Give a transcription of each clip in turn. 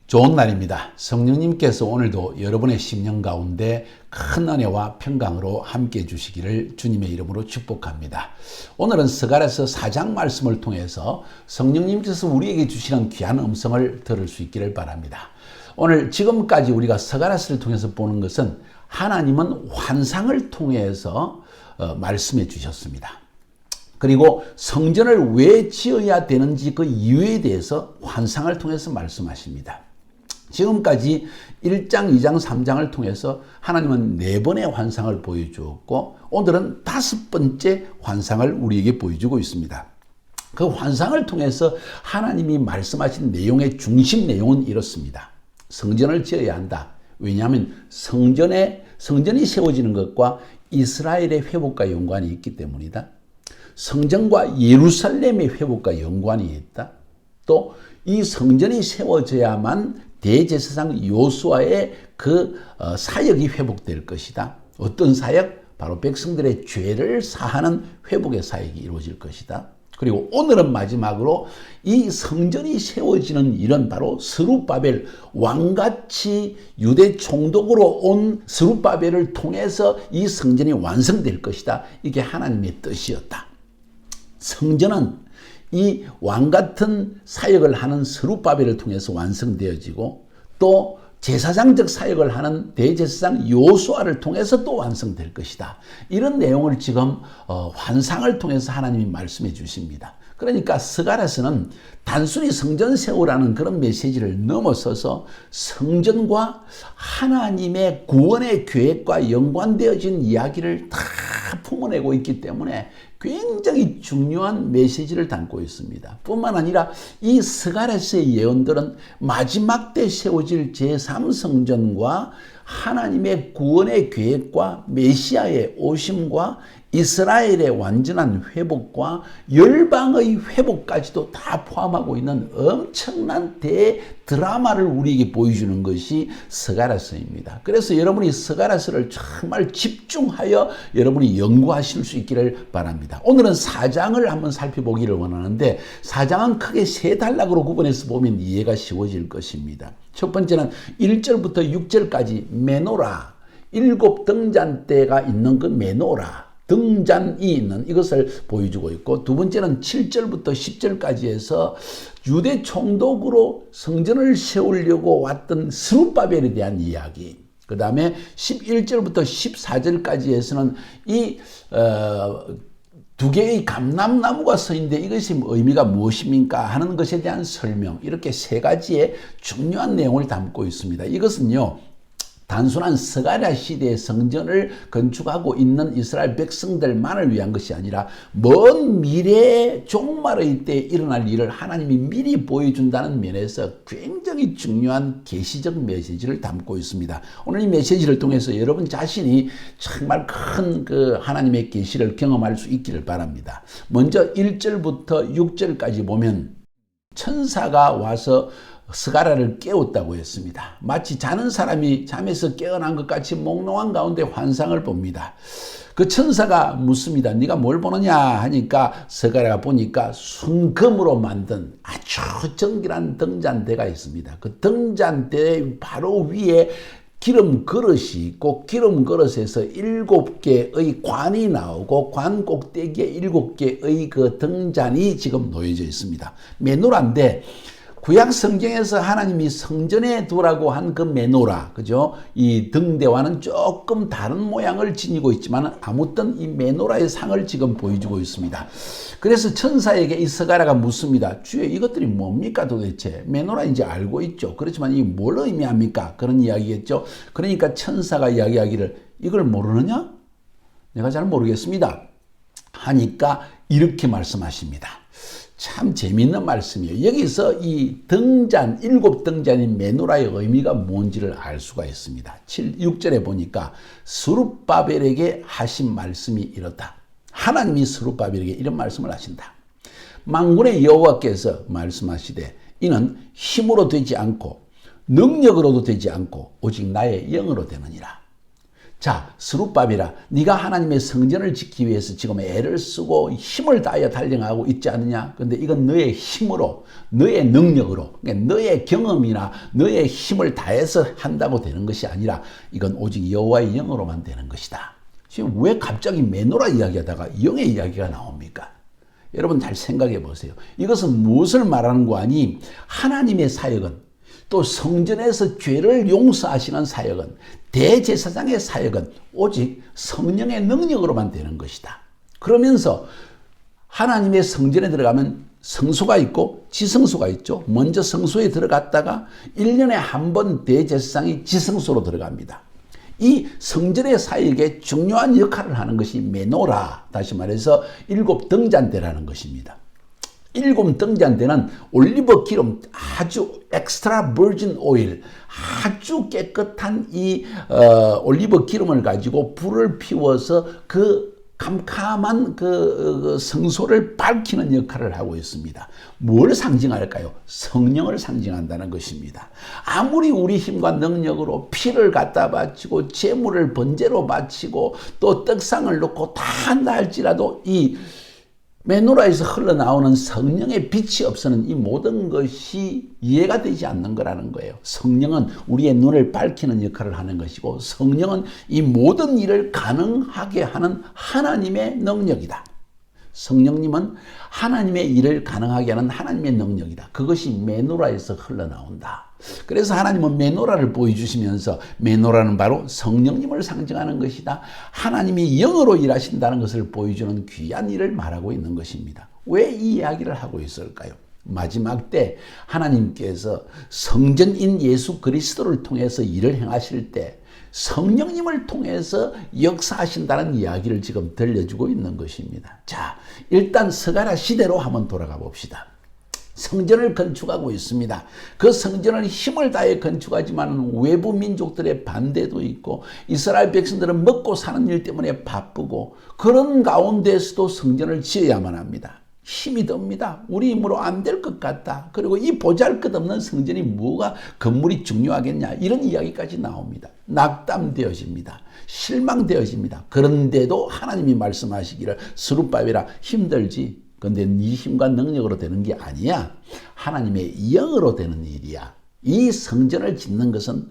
좋은 날입니다. 성령님께서 오늘도 여러분의 심령 가운데 큰 은혜와 평강으로 함께 해주시기를 주님의 이름으로 축복합니다. 오늘은 스가랴서 4장 말씀을 통해서 성령님께서 우리에게 주시는 귀한 음성을 들을 수 있기를 바랍니다. 오늘 지금까지 우리가 스가랴서를 통해서 보는 것은 하나님은 환상을 통해서 말씀해 주셨습니다. 그리고 성전을 왜 지어야 되는지 그 이유에 대해서 환상을 통해서 말씀하십니다. 지금까지 1장, 2장, 3장을 통해서 하나님은 4번의 환상을 보여주었고 오늘은 5번째 환상을 우리에게 보여주고 있습니다. 그 환상을 통해서 하나님이 말씀하신 내용의 중심 내용은 이렇습니다. 성전을 지어야 한다. 왜냐하면 성전이 세워지는 것과 이스라엘의 회복과 연관이 있기 때문이다. 성전과 예루살렘의 회복과 연관이 있다. 또 이 성전이 세워져야만 대제사장 요수아의 그 사역이 회복될 것이다. 어떤 사역? 바로 백성들의 죄를 사하는 회복의 사역이 이루어질 것이다. 그리고 오늘은 마지막으로 이 성전이 세워지는 일은 바로 스룹바벨, 왕같이 유대 총독으로 온 스룹바벨을 통해서 이 성전이 완성될 것이다. 이게 하나님의 뜻이었다. 성전은 이 왕같은 사역을 하는 스룹바벨을 통해서 완성되어지고 또 제사장적 사역을 하는 대제사장 요수아를 통해서 또 완성될 것이다. 이런 내용을 지금 환상을 통해서 하나님이 말씀해 주십니다. 그러니까 스가랴서는 단순히 성전 세우라는 그런 메시지를 넘어서서 성전과 하나님의 구원의 계획과 연관되어진 이야기를 다 품어내고 있기 때문에 굉장히 중요한 메시지를 담고 있습니다. 뿐만 아니라 이 스가랴서의 예언들은 마지막 때 세워질 제3성전과 하나님의 구원의 계획과 메시아의 오심과 이스라엘의 완전한 회복과 열방의 회복까지도 다 포함하고 있는 엄청난 대드라마를 우리에게 보여주는 것이 스가랴서입니다. 그래서 여러분이 스가랴서를 정말 집중하여 여러분이 연구하실 수 있기를 바랍니다. 오늘은 4장을 한번 살펴보기를 원하는데 4장은 크게 3단락으로 구분해서 보면 이해가 쉬워질 것입니다. 첫 번째는 1절부터 6절까지 메노라, 7 등잔대가 있는 그 메노라, 등잔이 있는 이것을 보여주고 있고, 두 번째는 7절부터 10절까지 해서 유대 총독으로 성전을 세우려고 왔던 스룹바벨에 대한 이야기, 그 다음에 11절부터 14절까지 해서는 이 두 개의 감람나무가 서 있는데 이것이 의미가 무엇입니까 하는 것에 대한 설명, 이렇게 3가지의 중요한 내용을 담고 있습니다. 이것은요, 단순한 스가랴 시대의 성전을 건축하고 있는 이스라엘 백성들만을 위한 것이 아니라 먼 미래의 종말의 때 일어날 일을 하나님이 미리 보여준다는 면에서 굉장히 중요한 계시적 메시지를 담고 있습니다. 오늘 이 메시지를 통해서 여러분 자신이 정말 큰 그 하나님의 계시를 경험할 수 있기를 바랍니다. 먼저 1절부터 6절까지 보면 천사가 와서 스가랴를 깨웠다고 했습니다. 마치 자는 사람이 잠에서 깨어난 것 같이 몽롱한 가운데 환상을 봅니다. 그 천사가 묻습니다. 네가 뭘 보느냐 하니까 스가랴가 보니까 순금으로 만든 아주 정결한 등잔대가 있습니다. 그 등잔대 바로 위에 기름 그릇이 있고 기름 그릇에서 7개의 관이 나오고 관 꼭대기에 7개의 그 등잔이 지금 놓여져 있습니다. 메노라인데 구약 성경에서 하나님이 성전에 두라고 한 그 메노라, 그죠? 이 등대와는 조금 다른 모양을 지니고 있지만 아무튼 이 메노라의 상을 지금 보여주고 있습니다. 그래서 천사에게 이 스가랴가 묻습니다. 주여, 이것들이 뭡니까 도대체? 메노라 이제 알고 있죠. 그렇지만 이게 뭘 의미합니까? 그런 이야기겠죠. 그러니까 천사가 이야기하기를 이걸 모르느냐? 내가 잘 모르겠습니다. 하니까 이렇게 말씀하십니다. 참 재미있는 말씀이에요. 여기서 이 등잔, 7 등잔인 메노라의 의미가 뭔지를 알 수가 있습니다. 6절에 보니까 스룹바벨에게 하신 말씀이 이렇다. 하나님이 스룹바벨에게 이런 말씀을 하신다. 만군의 여호와께서 말씀하시되 이는 힘으로 되지 않고 능력으로도 되지 않고 오직 나의 영으로 되느니라. 자, 스룹바벨아, 네가 하나님의 성전을 짓기 위해서 지금 애를 쓰고 힘을 다하여 달려가고 있지 않느냐? 근데 이건 너의 힘으로, 너의 능력으로, 그러니까 너의 경험이나 너의 힘을 다해서 한다고 되는 것이 아니라 이건 오직 여호와의 영으로만 되는 것이다. 지금 왜 갑자기 메노라 이야기하다가 영의 이야기가 나옵니까? 여러분 잘 생각해 보세요. 이것은 무엇을 말하는 거 아니? 하나님의 사역은, 또 성전에서 죄를 용서하시는 사역은, 대제사장의 사역은 오직 성령의 능력으로만 되는 것이다. 그러면서 하나님의 성전에 들어가면 성소가 있고 지성소가 있죠. 먼저 성소에 들어갔다가 1년에 한 번 대제사장이 지성소로 들어갑니다. 이 성전의 사역에 중요한 역할을 하는 것이 메노라, 다시 말해서 7 등잔대라는 것입니다. 7 등잔대는 올리브 기름, 아주 엑스트라 버진 오일, 아주 깨끗한 이 올리브 기름을 가지고 불을 피워서 그 캄캄한 그 성소를 밝히는 역할을 하고 있습니다. 뭘 상징할까요? 성령을 상징한다는 것입니다. 아무리 우리 힘과 능력으로 피를 갖다 바치고 제물을 번제로 바치고 또 떡상을 놓고 다 한다 할지라도 이 메노라에서 흘러나오는 성령의 빛이 없으면 이 모든 것이 이해가 되지 않는 거라는 거예요. 성령은 우리의 눈을 밝히는 역할을 하는 것이고, 성령은 이 모든 일을 가능하게 하는 하나님의 능력이다. 성령님은 하나님의 일을 가능하게 하는 하나님의 능력이다. 그것이 메노라에서 흘러나온다. 그래서 하나님은 메노라를 보여주시면서, 메노라는 바로 성령님을 상징하는 것이다. 하나님이 영으로 일하신다는 것을 보여주는 귀한 일을 말하고 있는 것입니다. 왜 이 이야기를 하고 있을까요? 마지막 때 하나님께서 성전인 예수 그리스도를 통해서 일을 행하실 때 성령님을 통해서 역사하신다는 이야기를 지금 들려주고 있는 것입니다. 자, 일단 스가랴 시대로 한번 돌아가 봅시다. 성전을 건축하고 있습니다. 그 성전을 힘을 다해 건축하지만 외부 민족들의 반대도 있고, 이스라엘 백성들은 먹고 사는 일 때문에 바쁘고, 그런 가운데서도 성전을 지어야만 합니다. 힘이 듭니다. 우리 힘으로 안 될 것 같다. 그리고 이 보잘것없는 성전이 뭐가 건물이 중요하겠냐, 이런 이야기까지 나옵니다. 낙담되어집니다. 실망되어집니다. 그런데도 하나님이 말씀하시기를, 스룹바벨아 힘들지? 근데 네 힘과 능력으로 되는 게 아니야. 하나님의 영으로 되는 일이야. 이 성전을 짓는 것은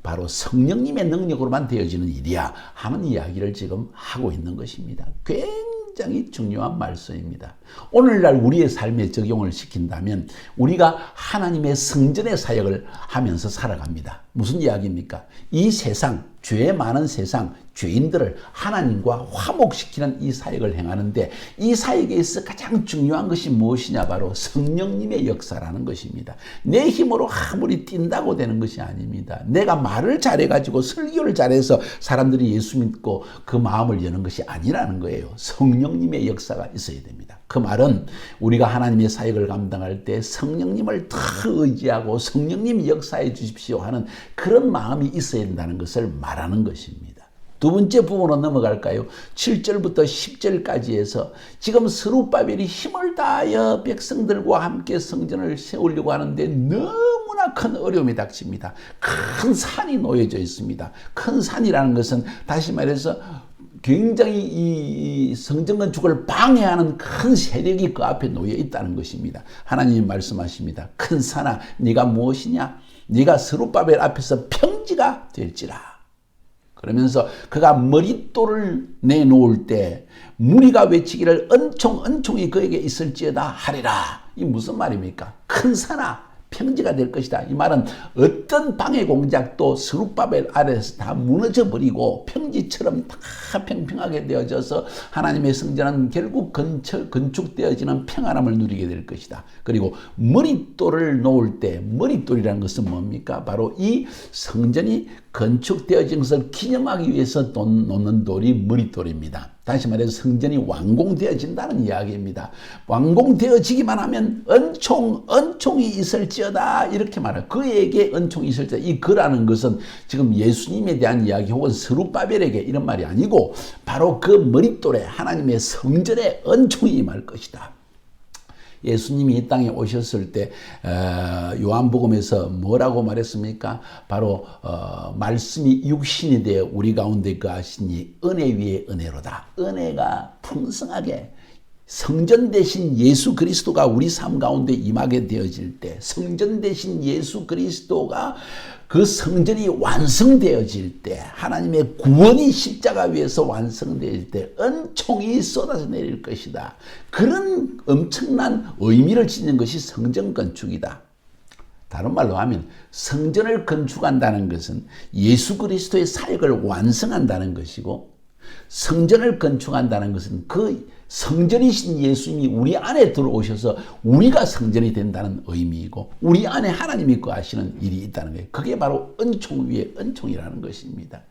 바로 성령님의 능력으로만 되어지는 일이야 하는 이야기를 지금 하고 있는 것입니다. 굉장히 중요한 말씀입니다. 오늘날 우리의 삶에 적용을 시킨다면 우리가 하나님의 성전의 사역을 하면서 살아갑니다. 무슨 이야기입니까? 이 세상, 죄 많은 세상, 죄인들을 하나님과 화목시키는 이 사역을 행하는데, 이 사역에 있어 가장 중요한 것이 무엇이냐? 바로 성령님의 역사라는 것입니다. 내 힘으로 아무리 뛴다고 되는 것이 아닙니다. 내가 말을 잘해가지고 설교를 잘해서 사람들이 예수 믿고 그 마음을 여는 것이 아니라는 거예요. 성령님의 역사가 있어야 됩니다. 그 말은 우리가 하나님의 사역을 감당할 때 성령님을 더 의지하고 성령님 역사해 주십시오 하는 그런 마음이 있어야 된다는 것을 말하는 것입니다. 두 번째 부분으로 넘어갈까요? 7절부터 10절까지 해서 지금 스룹바벨이 힘을 다하여 백성들과 함께 성전을 세우려고 하는데 너무나 큰 어려움이 닥칩니다. 큰 산이 놓여져 있습니다. 큰 산이라는 것은 다시 말해서 굉장히 이 성전 건축을 방해하는 큰 세력이 그 앞에 놓여 있다는 것입니다. 하나님이 말씀하십니다. 큰 산아, 네가 무엇이냐? 네가 스룹바벨 앞에서 평지가 될지라. 그러면서 그가 머릿돌을 내놓을 때 무리가 외치기를 은총이 그에게 있을지어다 하리라. 이 무슨 말입니까? 큰 산아, 평지가 될 것이다. 이 말은 어떤 방해 공작도 스룹바벨 아래에서 다 무너져 버리고 평지처럼 다 평평하게 되어져서 하나님의 성전은 결국 건축되어지는 평안함을 누리게 될 것이다. 그리고 머릿돌을 놓을 때, 머릿돌이라는 것은 뭡니까? 바로 이 성전이 건축되어진 것을 기념하기 위해서 놓는 돌이 머릿돌입니다. 다시 말해서 성전이 완공되어진다는 이야기입니다. 완공되어지기만 하면 은총이 있을지어다 이렇게 말해요. 그에게 은총이 있을지어다. 이 그라는 것은 지금 예수님에 대한 이야기 혹은 스룹바벨에게 이런 말이 아니고 바로 그 머릿돌에 하나님의 성전에 은총이 임할 것이다. 예수님이 이 땅에 오셨을 때 요한복음에서 뭐라고 말했습니까? 바로 말씀이 육신이 되어 우리 가운데 거하시니 은혜 위에 은혜로다. 은혜가 풍성하게 성전 대신 예수 그리스도가 우리 삶 가운데 임하게 되어질 때, 성전 대신 예수 그리스도가 그 성전이 완성되어질 때, 하나님의 구원이 십자가 위에서 완성될 때 은총이 쏟아져 내릴 것이다. 그런 엄청난 의미를 지닌 것이 성전 건축이다. 다른 말로 하면 성전을 건축한다는 것은 예수 그리스도의 사역을 완성한다는 것이고, 성전을 건축한다는 것은 그 성전이신 예수님이 우리 안에 들어오셔서 우리가 성전이 된다는 의미이고, 우리 안에 하나님이 거하시는 일이 있다는 거예요. 그게 바로 은총 위에 은총이라는 것입니다.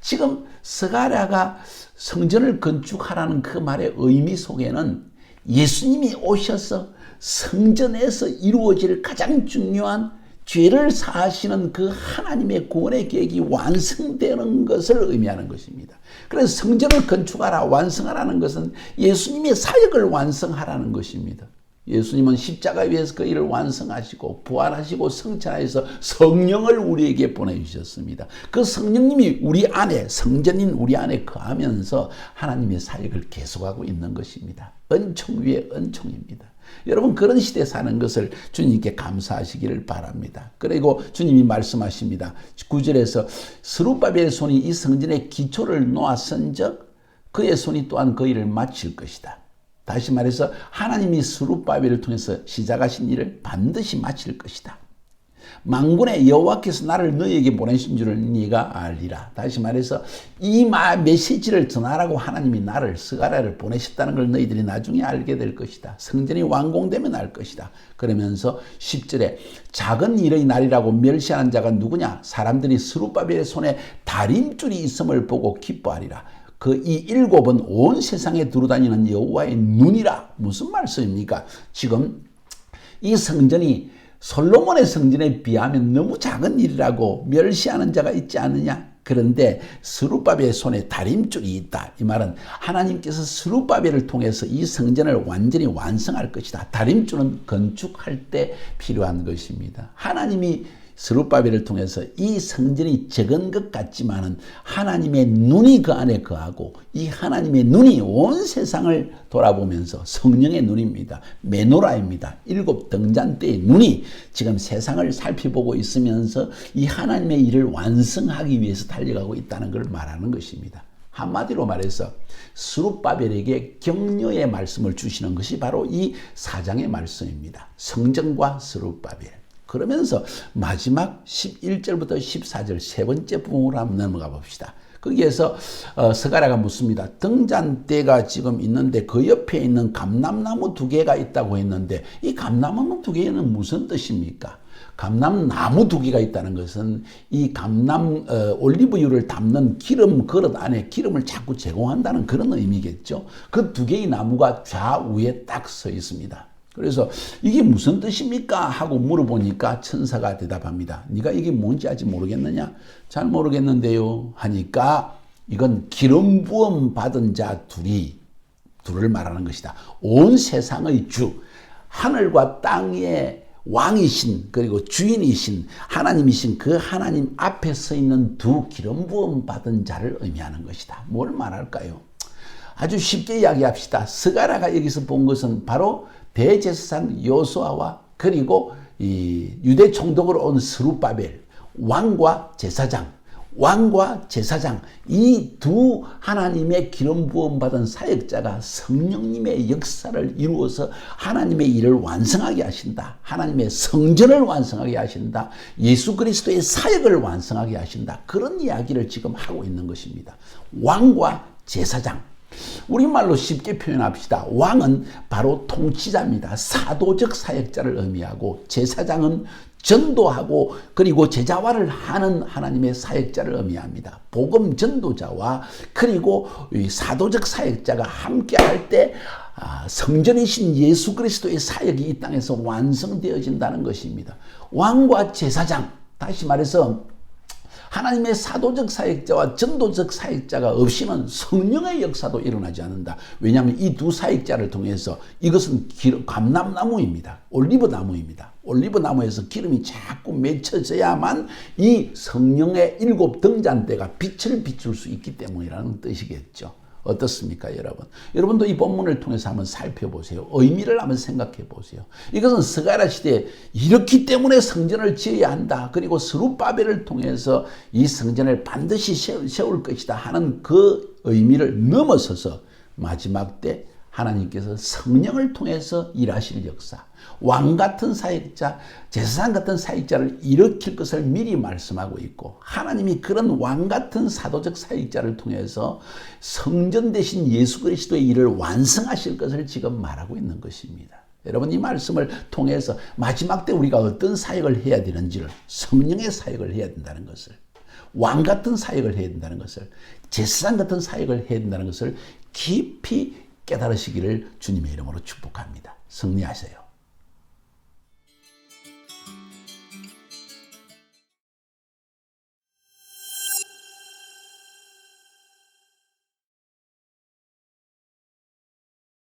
지금 스가랴가 성전을 건축하라는 그 말의 의미 속에는 예수님이 오셔서 성전에서 이루어질 가장 중요한 죄를 사하시는 그 하나님의 구원의 계획이 완성되는 것을 의미하는 것입니다. 그래서 성전을 건축하라, 완성하라는 것은 예수님의 사역을 완성하라는 것입니다. 예수님은 십자가 위에서 그 일을 완성하시고 부활하시고 성천하셔서 성령을 우리에게 보내주셨습니다. 그 성령님이 우리 안에, 성전인 우리 안에 거하면서 하나님의 사역을 계속하고 있는 것입니다. 은총 위에 은총입니다. 여러분, 그런 시대에 사는 것을 주님께 감사하시기를 바랍니다. 그리고 주님이 말씀하십니다. 9절에서 스룹바벨의 손이 이 성전의 기초를 놓았은즉 그의 손이 또한 그 일을 마칠 것이다. 다시 말해서 하나님이 스룹바벨을 통해서 시작하신 일을 반드시 마칠 것이다. 만군의 여호와께서 나를 너희에게 보내신 줄을 네가 알리라. 다시 말해서 이 메시지를 전하라고 하나님이 나를, 스가랴를 보내셨다는 걸 너희들이 나중에 알게 될 것이다. 성전이 완공되면 알 것이다. 그러면서 10절에 작은 일의 날이라고 멸시하는 자가 누구냐? 사람들이 스룹바벨의 손에 다림줄이 있음을 보고 기뻐하리라. 그 이 일곱은 온 세상에 두루다니는 여호와의 눈이라. 무슨 말씀입니까? 지금 이 성전이 솔로몬의 성전에 비하면 너무 작은 일이라고 멸시하는 자가 있지 않느냐? 그런데 스룹바벨의 손에 다림줄이 있다. 이 말은 하나님께서 스룹바벨을 통해서 이 성전을 완전히 완성할 것이다. 다림줄은 건축할 때 필요한 것입니다. 하나님이 스룹바벨을 통해서 이 성전이 적은 것 같지만은 하나님의 눈이 그 안에 거하고, 이 하나님의 눈이 온 세상을 돌아보면서 성령의 눈입니다. 메노라입니다. 7 등잔대의 눈이 지금 세상을 살펴보고 있으면서 이 하나님의 일을 완성하기 위해서 달려가고 있다는 걸 말하는 것입니다. 한마디로 말해서 스룹바벨에게 격려의 말씀을 주시는 것이 바로 이 4장의 말씀입니다. 성전과 스룹바벨. 그러면서 마지막 11절부터 14절 세 번째 부분으로 한번 넘어가 봅시다. 거기에서 스가랴가 묻습니다. 등잔대가 지금 있는데 그 옆에 있는 감람나무 2개가 있다고 했는데 이 감람나무 2개는 무슨 뜻입니까? 감람나무 2개가 있다는 것은 이 올리브유를 담는 기름 그릇 안에 기름을 자꾸 제공한다는 그런 의미겠죠. 그 2개의 나무가 좌우에 딱 서 있습니다. 그래서 이게 무슨 뜻입니까? 하고 물어보니까 천사가 대답합니다. 네가 이게 뭔지 아직 모르겠느냐? 잘 모르겠는데요. 하니까 이건 기름 부음 받은 자 둘을 말하는 것이다. 온 세상의 주, 하늘과 땅의 왕이신, 그리고 주인이신 하나님이신 그 하나님 앞에 서 있는 2 기름 부음 받은 자를 의미하는 것이다. 뭘 말할까요? 아주 쉽게 이야기합시다. 스가랴가 여기서 본 것은 바로 대제사장 여호수아와 그리고 이 유대 총독으로 온 스룹바벨, 왕과 제사장 이 2 하나님의 기름 부음 받은 사역자가 성령님의 역사를 이루어서 하나님의 일을 완성하게 하신다. 하나님의 성전을 완성하게 하신다. 예수 그리스도의 사역을 완성하게 하신다. 그런 이야기를 지금 하고 있는 것입니다. 왕과 제사장. 우리말로 쉽게 표현합시다. 왕은 바로 통치자입니다. 사도적 사역자를 의미하고, 제사장은 전도하고 그리고 제자화를 하는 하나님의 사역자를 의미합니다. 복음 전도자와 그리고 사도적 사역자가 함께 할 때 성전이신 예수 그리스도의 사역이 이 땅에서 완성되어진다는 것입니다. 왕과 제사장, 다시 말해서 하나님의 사도적 사역자와 전도적 사역자가 없이는 성령의 역사도 일어나지 않는다. 왜냐하면 이 두 사역자를 통해서 이것은 감람나무입니다. 올리브나무입니다. 올리브나무에서 기름이 자꾸 맺혀져야만 이 성령의 7 등잔대가 빛을 비출 수 있기 때문이라는 뜻이겠죠. 어떻습니까, 여러분? 여러분도 이 본문을 통해서 한번 살펴보세요. 의미를 한번 생각해 보세요. 이것은 스가랴 시대에 이렇기 때문에 성전을 지어야 한다. 그리고 스룹바벨을 통해서 이 성전을 반드시 세울 것이다 하는 그 의미를 넘어서서 마지막 때 하나님께서 성령을 통해서 일하실 역사, 왕 같은 사역자, 제사장 같은 사역자를 일으킬 것을 미리 말씀하고 있고, 하나님이 그런 왕 같은 사도적 사역자를 통해서 성전 대신 예수 그리스도의 일을 완성하실 것을 지금 말하고 있는 것입니다. 여러분, 이 말씀을 통해서 마지막 때 우리가 어떤 사역을 해야 되는지를, 성령의 사역을 해야 된다는 것을, 왕 같은 사역을 해야 된다는 것을, 제사장 같은 사역을 해야 된다는 것을 깊이 깨달으시기를 주님의 이름으로 축복합니다. 승리하세요.